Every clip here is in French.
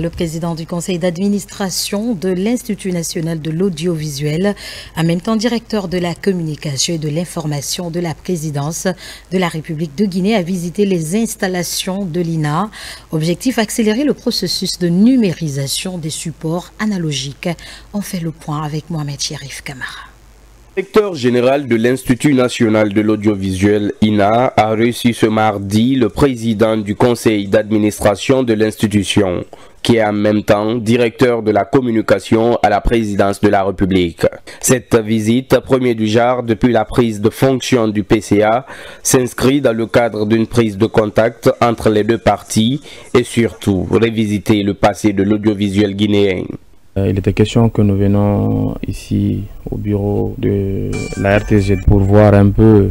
Le président du conseil d'administration de l'Institut national de l'audiovisuel, en même temps directeur de la communication et de l'information de la présidence de la République de Guinée, a visité les installations de l'INA. Objectif, accélérer le processus de numérisation des supports analogiques. On fait le point avec Mohamed Cherif Kamara. Le directeur général de l'Institut national de l'audiovisuel, INA, a reçu ce mardi le président du conseil d'administration de l'institution, qui est en même temps directeur de la communication à la présidence de la République. Cette visite, première du genre depuis la prise de fonction du PCA, s'inscrit dans le cadre d'une prise de contact entre les deux parties et surtout revisiter le passé de l'audiovisuel guinéen. Il était question que nous venons ici au bureau de la RTG pour voir un peu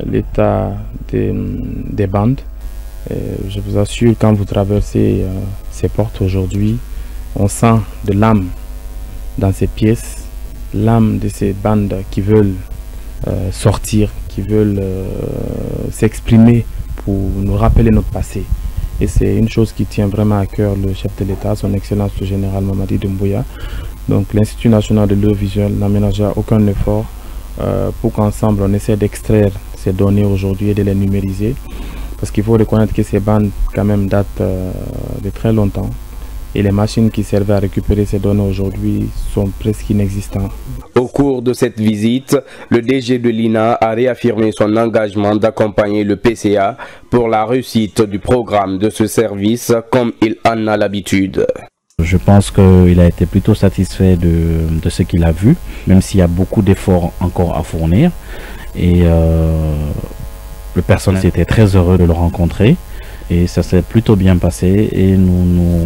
l'état des bandes. Je vous assure, quand vous traversez ces portes aujourd'hui, on sent de l'âme dans ces pièces, l'âme de ces bandes qui veulent sortir, qui veulent s'exprimer pour nous rappeler notre passé. Et c'est une chose qui tient vraiment à cœur le chef de l'État, son Excellence le général Mamadi Doumbouya. Donc l'Institut national de l'audiovisuel n'aménagera aucun effort pour qu'ensemble on essaie d'extraire ces données aujourd'hui et de les numériser. Parce qu'il faut reconnaître que ces bandes quand même datent de très longtemps. Et les machines qui servaient à récupérer ces données aujourd'hui sont presque inexistantes. Au cours de cette visite, le DG de l'INA a réaffirmé son engagement d'accompagner le PCA pour la réussite du programme de ce service comme il en a l'habitude. Je pense qu'il a été plutôt satisfait de ce qu'il a vu, même s'il y a beaucoup d'efforts encore à fournir. Et le personnel était très heureux de le rencontrer. Et ça s'est plutôt bien passé et nous nous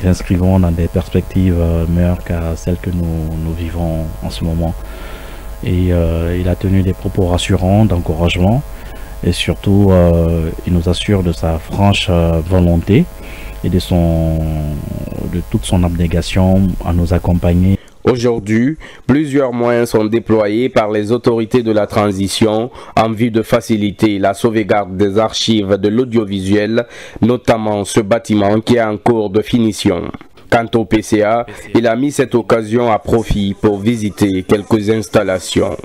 inscrivons dans des perspectives meilleures qu'à celles que nous vivons en ce moment. Et il a tenu des propos rassurants, d'encouragement et surtout il nous assure de sa franche volonté et de toute son abnégation à nous accompagner. Aujourd'hui, plusieurs moyens sont déployés par les autorités de la transition en vue de faciliter la sauvegarde des archives de l'audiovisuel, notamment ce bâtiment qui est en cours de finition. Quant au PCA, il a mis cette occasion à profit pour visiter quelques installations.